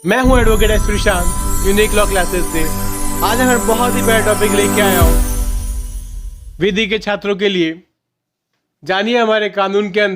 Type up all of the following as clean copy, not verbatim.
मैं हूं advocate S प्रशांत unique law classes से। आज मैं बहुत ही बड़ा टॉपिक लेके आया हूं विधि के छात्रों के लिए। जानिए हमारे कानून के अंदर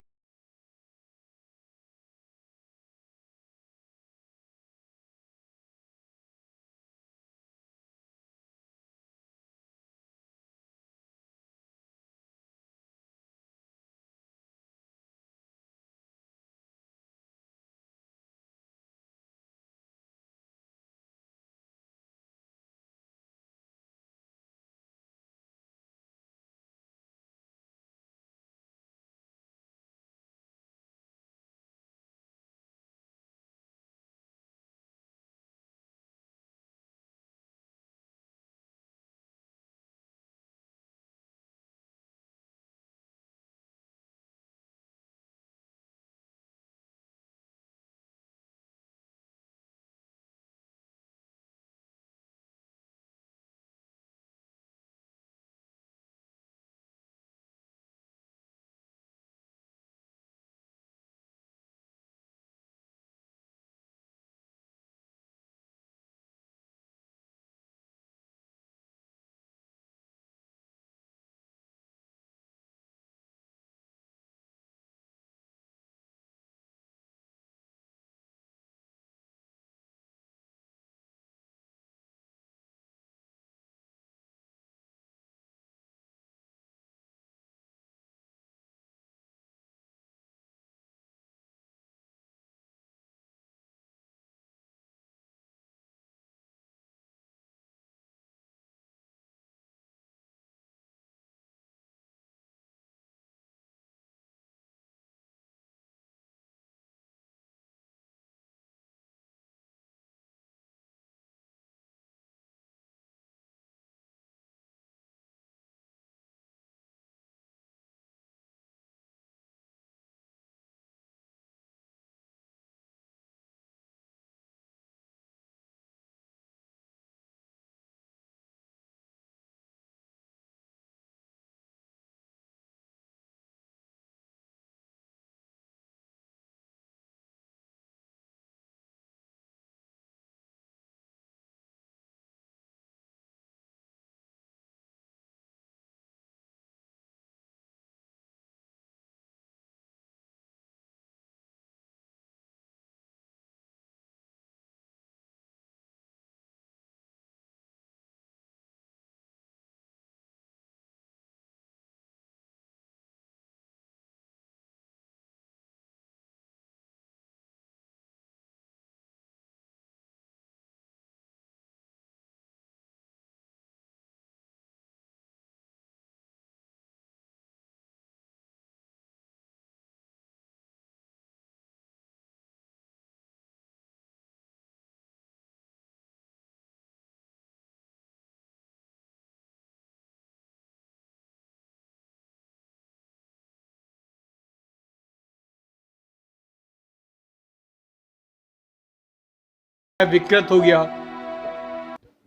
विकृत हो गया।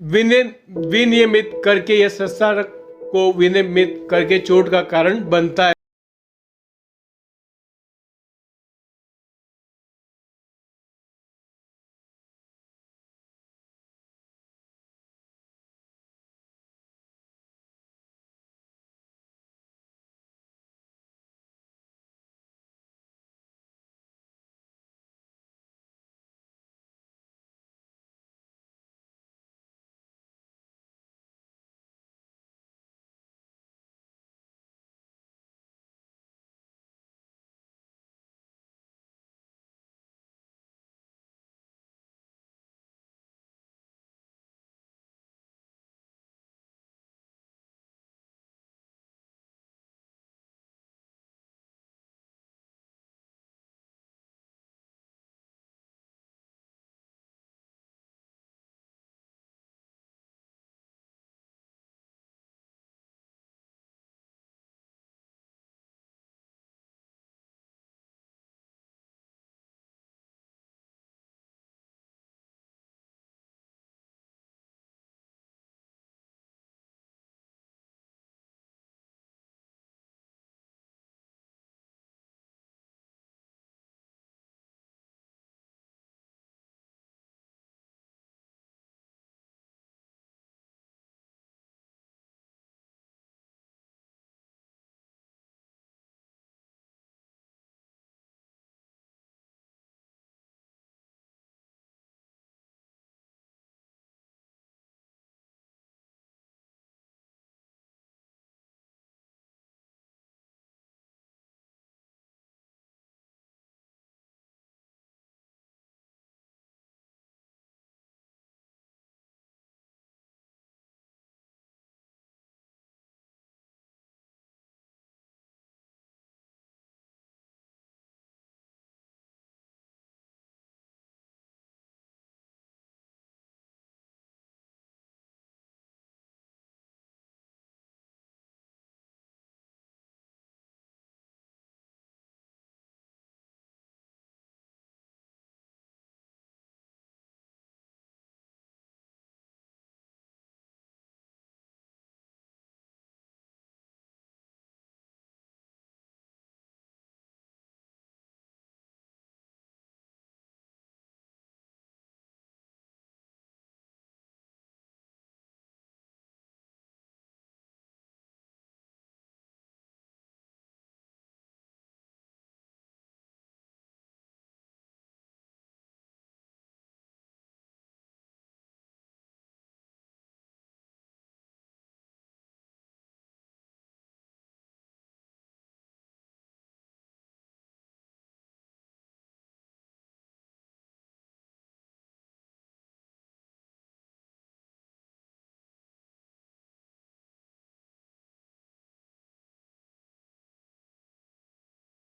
विनय विनियमित करके यह संस्था को विनियमित करके चोट का कारण बनता है।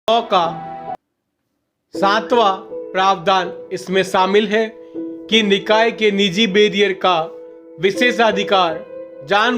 लॉ का 7वां प्रावधान इसमें शामिल है कि निकाय के निजी बैरियर का विशेषाधिकार जान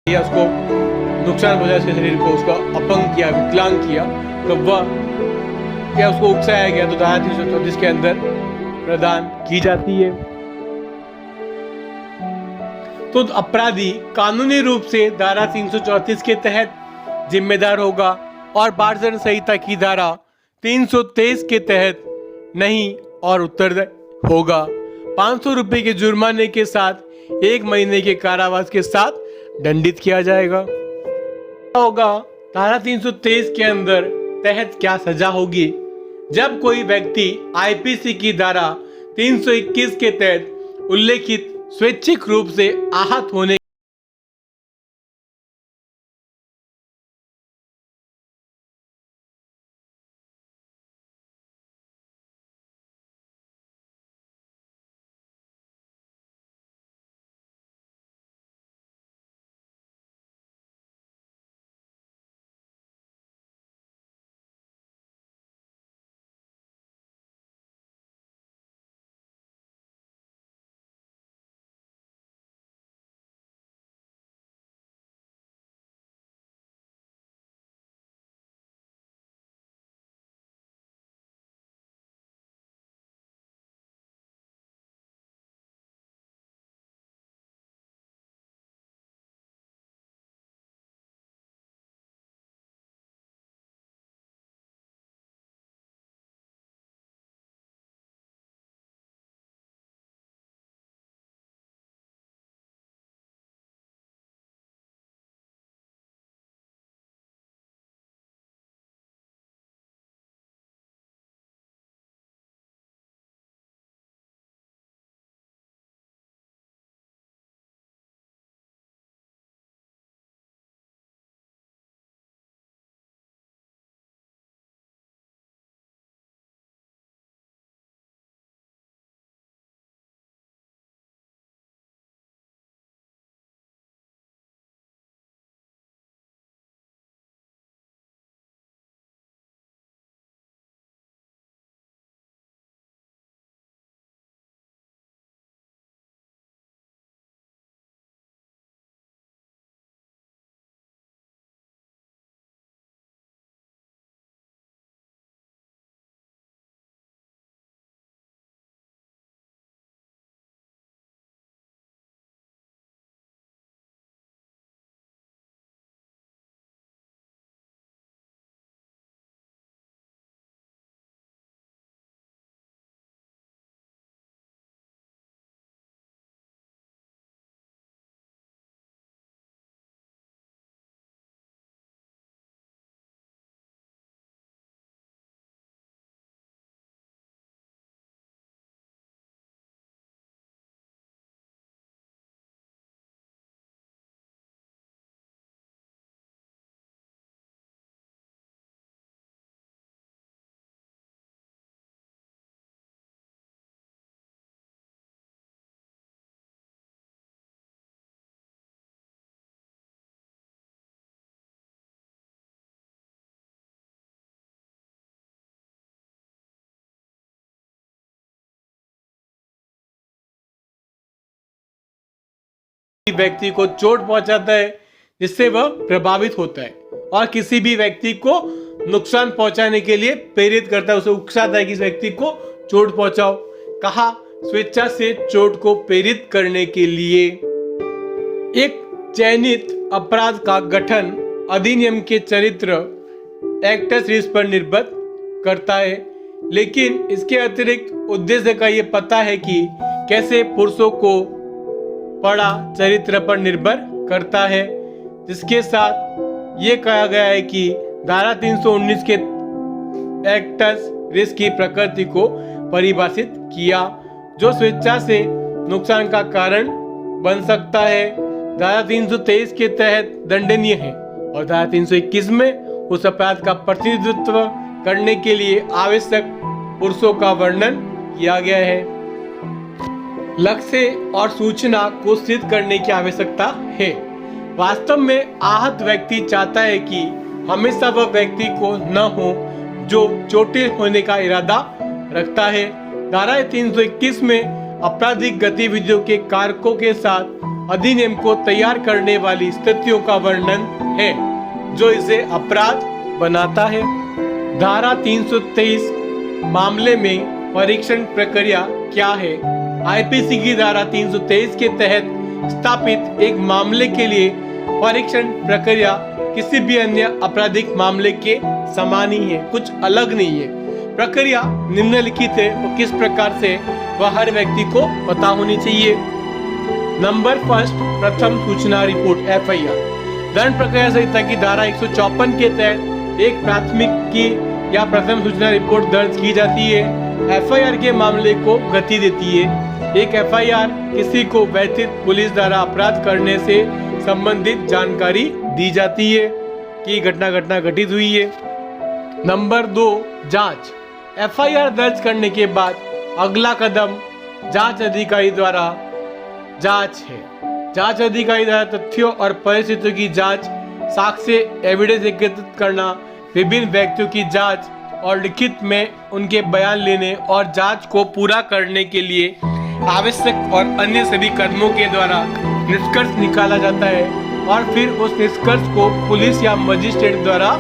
या उसको नुकसान पहुंचा, उसके शरीर को उसका अपंग किया, विकलांग किया, तो वह या उसको उकसाया गया तो धारा 334 के अंदर प्रदान की जाती है। तो अपराधी कानूनी रूप से धारा 334 के तहत जिम्मेदार होगा और भारतीय दंड संहिता की धारा 323 के तहत नहीं और उत्तरदायी होगा। 500 रुपए के जुर्माने के साथ 1 महीने के कारावास के साथ दंडित किया जाएगा। होगा धारा 323 के अंदर तहत क्या सजा होगी? जब कोई व्यक्ति आईपीसी की धारा 321 के तहत उल्लेखित स्वैच्छिक रूप से आहत होने व्यक्ति को चोट पहुंचाता है जिससे वह प्रभावित होता है और किसी भी व्यक्ति को नुकसान पहुंचाने के लिए प्रेरित करता है, उसे उकसाता है कि इस व्यक्ति को चोट पहुंचाओ। कहा स्वेच्छा से चोट को प्रेरित करने के लिए। एक चयनित अपराध का गठन अधिनियम के चरित्र एक्टस रिस्क पर निर्भर करता है, लेकिन इसके अतिरिक्त उद्देश्य का ये पता है कि कैसे पुरुषों को पड़ा चरित्र पर निर्भर करता है, जिसके साथ ये कहा गया है कि धारा 319 के एक्टस रिस्क की प्रकृति को परिभाषित किया जो स्वेच्छा से नुकसान का कारण बन सकता है। धारा 323 के तहत दंडनीय है और धारा 321 में उस अपराध का प्रतिनिधित्व करने के लिए आवश्यक पुरुषों का वर्णन किया गया है। लक्ष्य और सूचना को सिद्ध करने की आवश्यकता है। वास्तव में आहत व्यक्ति चाहता है कि हमेशा वह व्यक्ति को न हो जो चोटिल होने का इरादा रखता है। धारा 321 में आपराधिक गतिविधियों के कारकों के साथ अधिनियम को तैयार करने वाली स्थितियों का वर्णन है जो इसे अपराध बनाता है। धारा 323 मामले में परीक्षण प्रक्रिया क्या है? आईपीसी की धारा 323 के तहत स्थापित एक मामले के लिए परीक्षण प्रक्रिया किसी भी अन्य आपराधिक मामले के समान ही है, कुछ अलग नहीं है। प्रक्रिया निम्नलिखित है और किस प्रकार से वह हर व्यक्ति को पता होनी चाहिए। नंबर फर्स्ट, प्रथम सूचना रिपोर्ट FIR। दंड प्रक्रिया संहिता की धारा 154 के तहत एक प्राथमिकी या प्रथम सूचना रिपोर्ट दर्ज की जाती है। FIR के मामले को गति देती है। एक FIR किसी को व्यथित पुलिस द्वारा अपराध करने से संबंधित जानकारी दी जाती है कि घटना घटित हुई है। नंबर 2, जांच। FIR दर्ज करने के बाद अगला कदम जांच अधिकारी द्वारा जांच है। जांच अधिकारी द्वारा तथ्यों और परिस्थितियों की जांच, साक्ष्य एविडेंस एकत्रित करना, विभिन्न व्यक्तियों की जांच और लिखित में उनके बयान लेने और जांच को पूरा करने के लिए आवश्यक और अन्य सभी कदमों के द्वारा निष्कर्ष निकाला जाता है और फिर उस निष्कर्ष को पुलिस या मजिस्ट्रेट द्वारा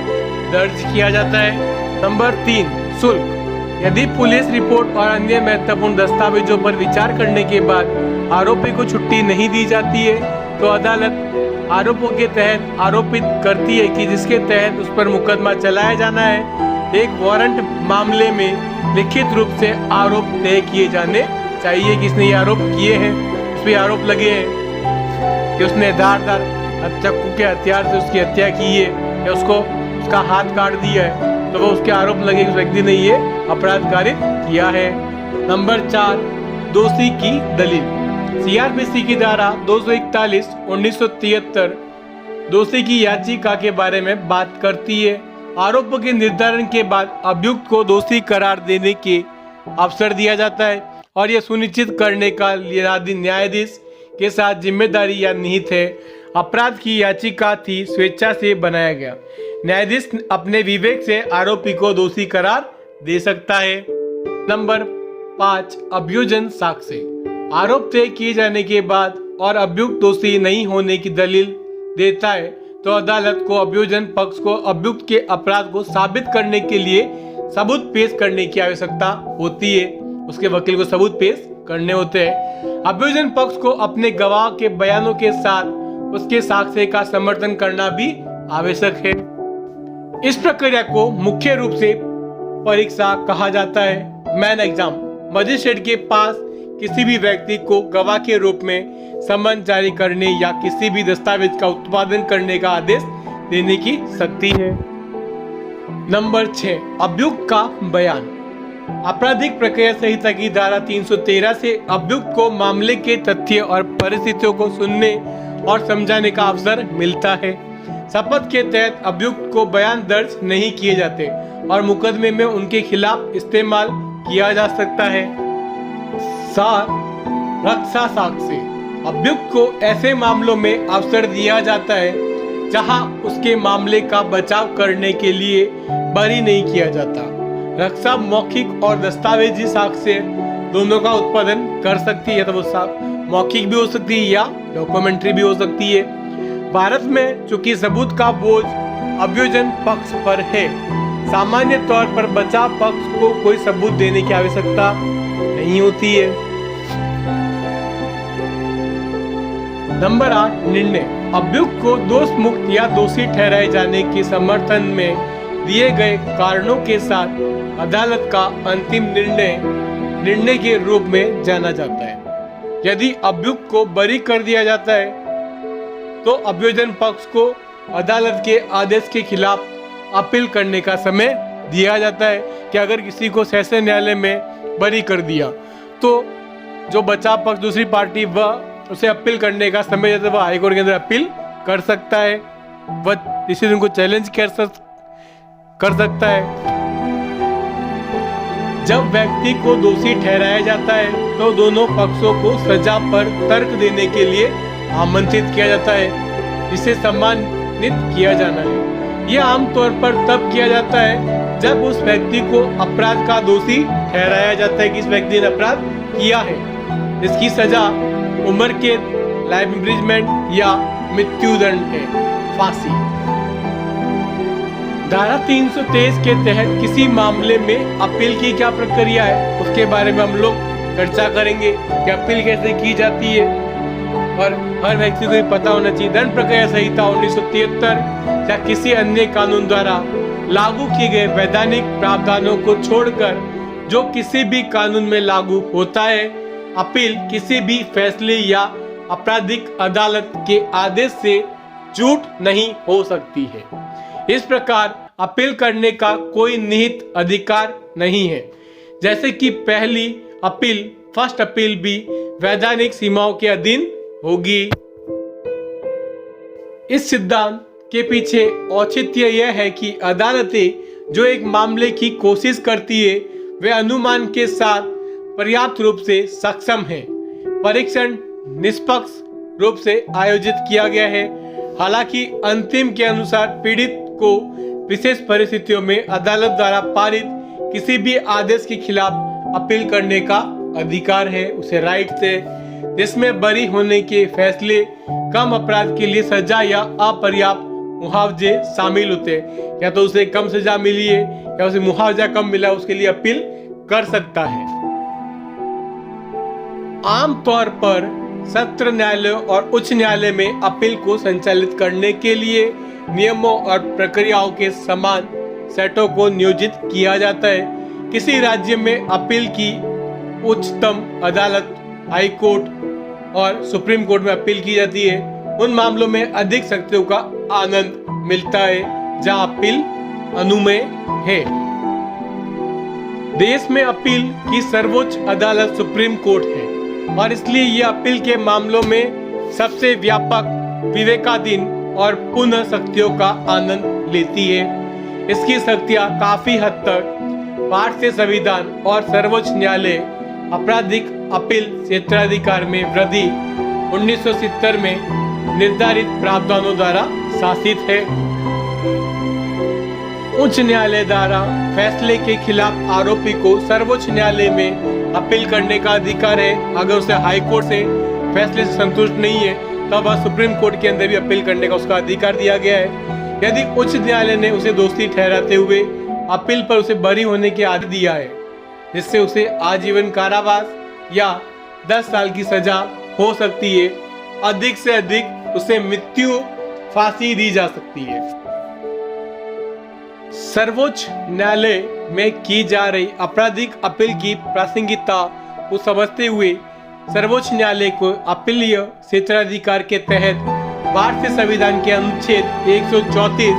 दर्ज किया जाता है। नंबर 3, शुल्क। यदि पुलिस रिपोर्ट और अन्य महत्वपूर्ण दस्तावेजों पर विचार करने के बाद आरोपी को छुट्टी नहीं दी जाती है तो अदालत आरोपों के तहत आरोपित करती है कि जिसके तहत उस पर मुकदमा चलाया जाना है। एक वारंट मामले में लिखित रूप से आरोप तय किए जाने चाहिए कि इसने ये आरोप किए हैं, उस पर आरोप लगे हैं कि उसने धारदार चाकू के हथियार से उसकी हत्या की है या उसका हाथ काट दिया है, तो वो उसके आरोप लगे कि उस व्यक्ति ने ये अपराध कारित किया है। नंबर 4, दोषी की दलील। CRPC की धारा 241 1973 दोषी की याचिका के बारे में बात करती है। आरोपों के निर्धारण के बाद अभियुक्त को दोषी करार देने के अवसर दिया जाता है और यह सुनिश्चित करने का न्यायाधीश के साथ जिम्मेदारी या निहित है। अपराध की याचिका थी स्वेच्छा से बनाया गया। न्यायाधीश अपने विवेक से आरोपी को दोषी करार दे सकता है। नंबर 5, अभियोजन साक्ष्य। आरोप तय किए जाने के बाद और अभियुक्त दोषी नहीं होने की दलील देता है तो अदालत को अभियोजन पक्ष को अभियुक्त के अपराध को साबित करने के लिए सबूत पेश करने की आवश्यकता होती है। उसके वकील को सबूत पेश करने होते हैं। अभियोजन पक्ष को अपने गवाह के बयानों के साथ उसके साक्ष्य का समर्थन करना भी आवश्यक है। इस प्रक्रिया को मुख्य रूप से परीक्षा कहा जाता है। Man exam. मजिस्ट्रेट के पास किसी भी व्यक्ति को गवाह के रूप में समन जारी करने या किसी भी दस्तावेज का उत्पादन करने का आदेश देने की शक्ति है। नंबर 6, अभियुक्त का बयान। आपराधिक प्रक्रिया संहिता की धारा 313 से अभियुक्त को मामले के तथ्य और परिस्थितियों को सुनने और समझाने का अवसर मिलता है। शपथ के तहत अभियुक्त को बयान दर्ज नहीं किए जाते और मुकदमे में उनके खिलाफ इस्तेमाल किया जा सकता है। 7, रक्षा साक्ष्य। अभियुक्त को ऐसे मामलों में अवसर दिया जाता है जहां उसके मामले का बचाव करने के लिए बरी नहीं किया जाता। रक्षा मौखिक और दस्तावेजी साक्ष्य दोनों का उत्पादन कर सकती है, तो वो मौखिक भी हो सकती है या डॉक्यूमेंट्री भी हो सकती है। भारत में चूंकि सबूत का बोझ अभियोजन पक्ष पर है, सामान्य तौर पर बचाव पक्ष को कोई सबूत देने की आवश्यकता नहीं होती है। नंबर 8, निर्णय। अभियुक्त को दोष मुक्त या दोषी ठहराए जाने के समर्थन में दिए गए कारणों के साथ अदालत का अंतिम निर्णय के रूप में जाना जाता है। यदि अभियुक्त को बरी कर दिया जाता है तो अभियोजन पक्ष को अदालत के आदेश के खिलाफ अपील करने का समय दिया जाता है कि अगर किसी को सेशन न्यायालय में बरी कर दिया तो जो बचाव पक्ष दूसरी पार्टी वह उसे अपील करने का समय जैसे वह हाईकोर्ट के अंदर अपील कर सकता है, वह डिसीजन को चैलेंज कर सकता है। जब व्यक्ति को दोषी ठहराया जाता है तो दोनों पक्षों को सजा पर तर्क देने के लिए आमंत्रित किया जाता है, जिसे सम्मानित किया जाना है। यह आमतौर पर तब किया जाता है जब उस व्यक्ति को अपराध का दोषी ठहराया जाता है कि इस व्यक्ति ने अपराध किया है। इसकी सजा उम्र कैद, लाइफ इम्प्रिजमेंट या मृत्युदंड है, फांसी। धारा 323 के तहत किसी मामले में अपील की क्या प्रक्रिया है उसके बारे में हम लोग चर्चा करेंगे कि अपील कैसे की जाती है और हर व्यक्ति को पता होना चाहिए। दंड प्रक्रिया संहिता 1973 या किसी अन्य कानून द्वारा लागू किए गए वैधानिक प्रावधानों को छोड़कर जो किसी भी कानून में लागू होता है, अपील किसी भी फैसले या आपराधिक अदालत के आदेश से छूट नहीं हो सकती है। इस प्रकार अपील करने का कोई निहित अधिकार नहीं है, जैसे कि पहली अपील फर्स्ट अपील भी वैधानिक सीमाओं के अधीन होगी। इस सिद्धांत के पीछे औचित्य यह है कि अदालतें जो एक मामले की कोशिश करती है वे अनुमान के साथ पर्याप्त रूप से सक्षम है। परीक्षण निष्पक्ष रूप से आयोजित किया गया है। हालांकि अंतिम के अनुसार पीड़ित को विशेष परिस्थितियों में अदालत द्वारा पारित किसी भी आदेश के खिलाफ अपील करने का अधिकार है, उसे राइट है, जिसमें बरी होने के फैसले, कम अपराध के लिए सजा या अपर्याप्त मुआवजे शामिल होते हैं। या तो उसे कम सजा मिली है या उसे मुआवजा कम मिला, उसके लिए अपील कर सकता है। आमतौर पर सत्र न्यायालय और उच्च न्यायालय में अपील को संचालित करने के लिए नियमों और प्रक्रियाओं के समान सेटों को नियोजित किया जाता है। किसी राज्य में अपील की उच्चतम अदालत, हाई कोर्ट और सुप्रीम कोर्ट में अपील की जाती है। उन मामलों में अधिक शक्तियों का आनंद मिलता है जहां अपील अनुमेय है। देश में अपील की सर्वोच्च अदालत सुप्रीम कोर्ट है और इसलिए ये अपील के मामलों में सबसे व्यापक, विवेकाधीन और पुनः शक्तियों का आनंद लेती है। इसकी शक्तियां काफी हद तक भारतीय संविधान और सर्वोच्च न्यायालय आपराधिक अपील क्षेत्राधिकार में वृद्धि 1970 में निर्धारित प्रावधानों द्वारा शासित है। उच्च न्यायालय द्वारा फैसले के खिलाफ आरोपी को सर्वोच्च न्यायालय में अपील करने का अधिकार है। अगर उसे हाई कोर्ट से फैसले से संतुष्ट नहीं है तब वह सुप्रीम कोर्ट के अंदर भी अपील करने का उसका अधिकार दिया गया है। यदि उच्च न्यायालय ने उसे दोषी ठहराते हुए अपील पर उसे बरी होने के आदेश दिया है, जिससे उसे आजीवन कारावास या 10 साल की सजा हो सकती है, अधिक से अधिक उसे मृत्यु फांसी दी जा सकती है। सर्वोच्च न्यायालय में की जा रही आपराधिक अपील की प्रासंगिकता को समझते हुए सर्वोच्च न्यायालय को अपीलीय क्षेत्राधिकार के तहत भारतीय संविधान के अनुच्छेद 134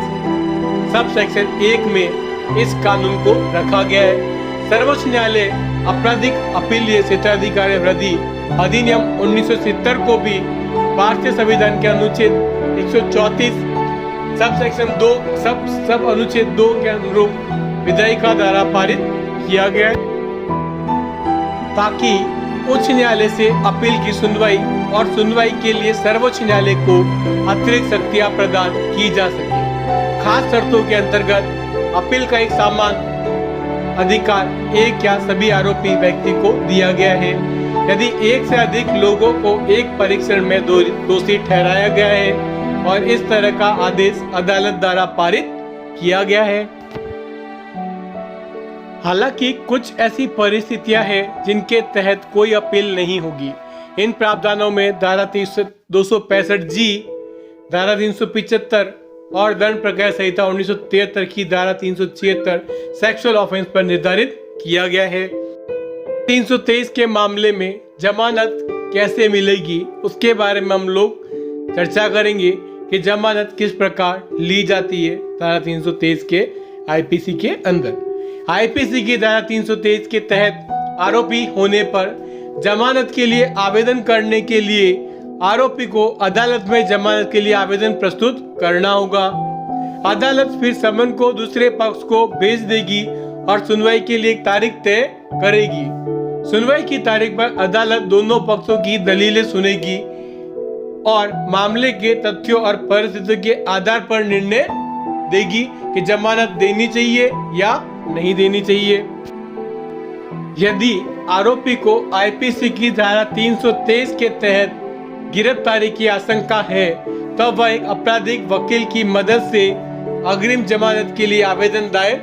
सब सेक्शन 1 में इस कानून को रखा गया है। सर्वोच्च न्यायालय आपराधिक अपीलीय क्षेत्राधिकार वृद्धि अधिनियम 1970 को भी भारतीय संविधान के अनुच्छेद 134 सब सेक्शन 2 सब अनुच्छेद 2 के अनुरूप विधायिका द्वारा पारित किया गया है, ताकि उच्च न्यायालय से अपील की सुनवाई और सुनवाई के लिए सर्वोच्च न्यायालय को अतिरिक्त शक्तियां प्रदान की जा सके। खास शर्तों के अंतर्गत अपील का एक सामान्य अधिकार एक या सभी आरोपी व्यक्ति को दिया गया है। यदि एक से अधिक लोगों को एक परीक्षण में दोषी ठहराया गया है और इस तरह का आदेश अदालत द्वारा पारित किया गया है। हालांकि कुछ ऐसी परिस्थितियां हैं जिनके तहत कोई अपील नहीं होगी। इन प्रावधानों में धारा 265 जी, धारा 375 और दंड प्रक्रिया संहिता 1973 की धारा 376 सेक्सुअल ऑफेंस पर निर्धारित किया गया है। 323 के मामले में जमानत कैसे मिलेगी उसके बारे में हम लोग चर्चा करेंगे कि जमानत किस प्रकार ली जाती है धारा 323 के आईपीसी के अंदर। आईपीसी की धारा 323 के तहत आरोपी होने पर जमानत के लिए आवेदन करने के लिए आरोपी को अदालत में जमानत के लिए आवेदन प्रस्तुत करना होगा। अदालत फिर समन को दूसरे पक्ष को भेज देगी और सुनवाई के लिए एक तारीख तय करेगी। सुनवाई की तारीख पर अदालत दोनों पक्षों की दलीलें सुनेगी और मामले के तथ्यों और परिस्थितियों के आधार पर निर्णय देगी कि जमानत देनी चाहिए या नहीं देनी चाहिए। यदि आरोपी को आईपीसी की धारा 323 के तहत गिरफ्तारी की आशंका है तब वह एक आपराधिक वकील की मदद से अग्रिम जमानत के लिए आवेदन दायर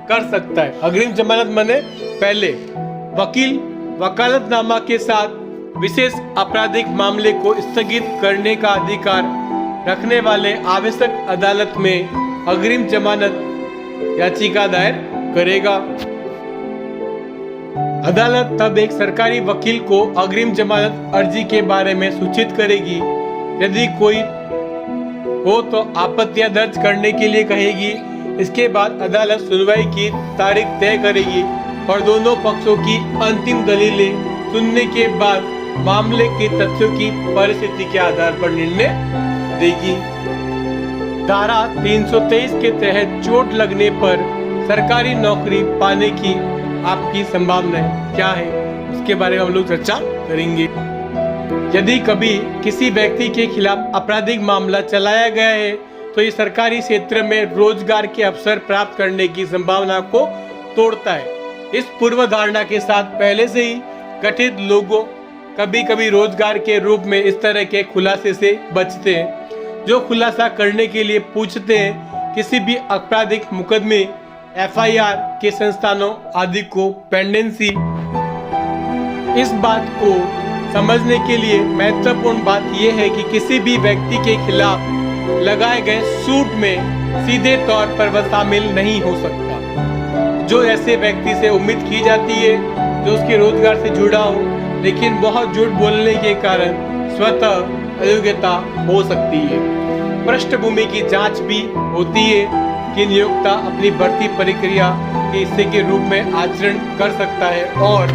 कर सकता है। अग्रिम जमानत माने पहले वकील वकालतनामा के साथ विशेष आपराधिक मामले को स्थगित करने का अधिकार रखने वाले आवश्यक अदालत में अग्रिम जमानत याचिका दायर करेगा। अदालत तब एक सरकारी वकील को अग्रिम जमानत अर्जी के बारे में सूचित करेगी। यदि कोई हो तो आपत्तियां दर्ज करने के लिए कहेगी। इसके बाद अदालत सुनवाई की तारीख तय करेगी और दोनों पक्षों की अंतिम दलीलें सुनने के बाद मामले के तथ्यों की परिस्थिति के आधार पर निर्णय देगी। धारा 323 के तहत चोट लगने पर सरकारी नौकरी पाने की आपकी संभावनाएं क्या है उसके बारे में हम लोग चर्चा करेंगे। यदि कभी किसी व्यक्ति के खिलाफ आपराधिक मामला चलाया गया है तो ये सरकारी क्षेत्र में रोजगार के अवसर प्राप्त करने की संभावना को तोड़ता है। इस पूर्व धारणा के साथ पहले से ही गठित लोगों कभी कभी रोजगार के रूप में इस तरह के खुलासे से बचते हैं, जो खुलासा करने के लिए पूछते हैं किसी भी आपराधिक मुकदमे एफआईआर के संस्थानों आदि को पेंडेंसी। इस बात को समझने के लिए महत्वपूर्ण बात यह है कि किसी भी व्यक्ति के खिलाफ लगाए गए सूट में सीधे तौर पर वह शामिल नहीं हो सकता, जो ऐसे व्यक्ति से उम्मीद की जाती है जो उसके रोजगार से जुड़ा हो लेकिन बहुत झूठ बोलने के कारण स्वतः अयोग्यता हो सकती है। पृष्ठभूमि की जांच भी होती है कि नियोक्ता अपनी भर्ती प्रक्रिया के हिस्से के रूप में आचरण कर सकता है और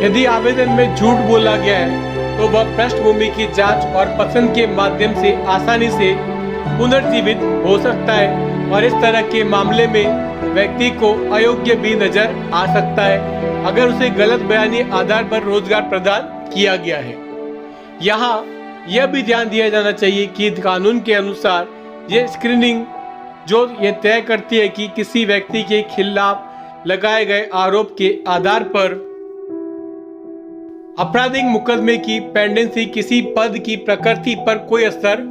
यदि आवेदन में झूठ बोला गया है तो वह पृष्ठभूमि की जांच और पसंद के माध्यम से आसानी से पुनर्जीवित हो सकता है और इस तरह के मामले में व्यक्ति को अयोग्य भी नजर आ सकता है अगर उसे गलत बयानी आधार पर रोजगार प्रदान किया गया है। यहाँ यह भी ध्यान दिया जाना चाहिए कि कानून के अनुसार ये स्क्रीनिंग जो ये तय करती है कि किसी व्यक्ति के खिलाफ लगाए गए आरोप के आधार पर आपराधिक मुकदमे की पेंडेंसी किसी पद की प्रकृति पर कोई असर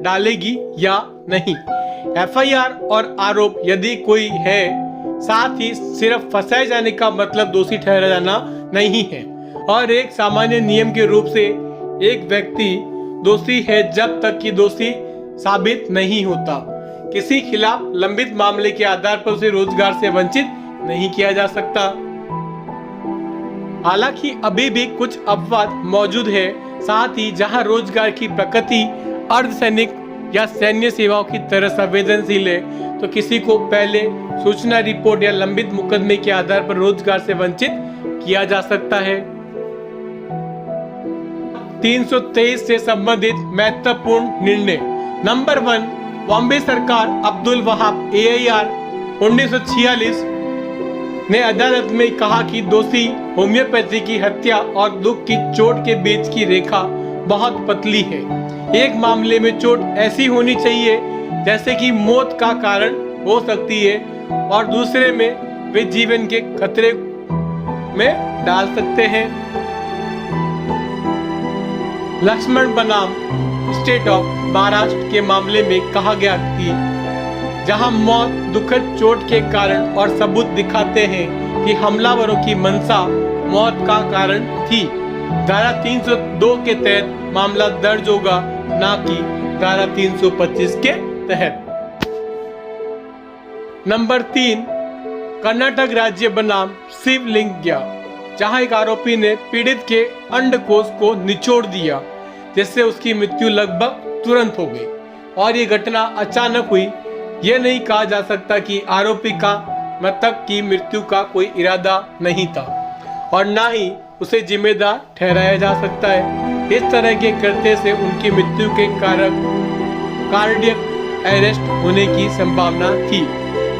डालेगी या नहीं। एफआईआर और आरोप यदि कोई है, साथ ही सिर्फ फंसाए जाने का मतलब दोषी ठहरा जाना नहीं है और एक सामान्य नियम के रूप से एक व्यक्ति दोषी है जब तक कि दोषी साबित नहीं होता। किसी खिलाफ लंबित मामले के आधार पर उसे रोजगार से वंचित नहीं किया जा सकता। हालांकि अभी भी कुछ अपवाद मौजूद है, साथ ही जहां रोजगार की प्रकृति अर्धसैनिक या सैन्य सेवाओं की तरह संवेदनशील है तो किसी को पहले सूचना रिपोर्ट या लंबित मुकदमे के आधार पर रोजगार से वंचित किया जा सकता है। 323 से संबंधित महत्वपूर्ण निर्णय। नंबर 1, बॉम्बे सरकार अब्दुल वहाब AIR 1946 ने अदालत में कहा कि दोषी होम्योपैथी की हत्या और दुख की चोट के बीच की रेखा बहुत पतली है। एक मामले में चोट ऐसी होनी चाहिए जैसे कि मौत का कारण हो सकती है और दूसरे में वे जीवन के खतरे में डाल सकते हैं। लक्ष्मण बनाम स्टेट ऑफ महाराष्ट्र के मामले में कहा गया कि जहां मौत दुखद चोट के कारण और सबूत दिखाते हैं कि हमलावरों की मंशा मौत का कारण थी, धारा 302 के तहत मामला दर्ज होगा, ना कि धारा 325 के तहत। नंबर 3, कर्नाटक राज्य बनाम शिवलिंगया, जहां एक आरोपी ने पीड़ित के अंडकोश को निचोड़ दिया, जिससे उसकी मृत्यु लगभग तुरंत हो गई। और ये घटना अचानक हुई। यह नहीं कहा जा सकता कि आरोपी का मृतक की मृत्यु का कोई इरादा नहीं था और ना ही उसे जिम्मेदार ठहराया जा सकता है। इस तरह के कृत्य से उनकी मृत्यु के कारण कार्डियक अरेस्ट होने की संभावना थी।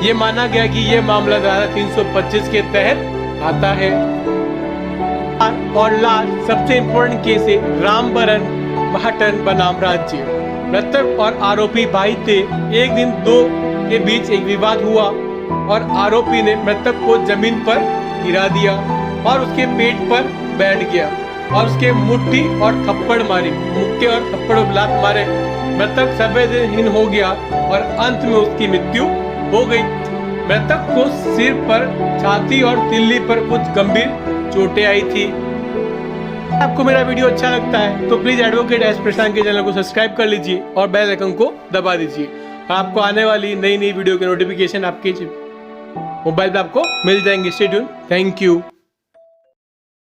ये माना गया कि यह मामला धारा 325 के तहत आता है। और लास्ट सबसे इम्पोर्टेंट केस है रामबरन महाटन बनाम राज्य। मृतक और आरोपी भाई थे। एक दिन दो के बीच एक विवाद हुआ और आरोपी ने मृतक को जमीन पर गिरा दिया और उसके पेट पर बैठ गया और उसके मुट्ठी और थप्पड़ मारे, मुक्के और थप्पड़ और लात मारे। मृतक संवेदनहीन हो गया और अंत में उसकी मृत्यु हो गई। मृतक को सिर पर, छाती और तिल्ली पर कुछ गंभीर चोटें आई थी। आपको मेरा वीडियो अच्छा लगता है तो प्लीज एडवोकेट एस प्रशांत के चैनल को सब्सक्राइब कर लीजिए और बेल आइकन को दबा दीजिए। आपको आने वाली नई वीडियो के नोटिफिकेशन आपके मोबाइल पे आपको मिल जाएंगे। Stay tuned. Thank you.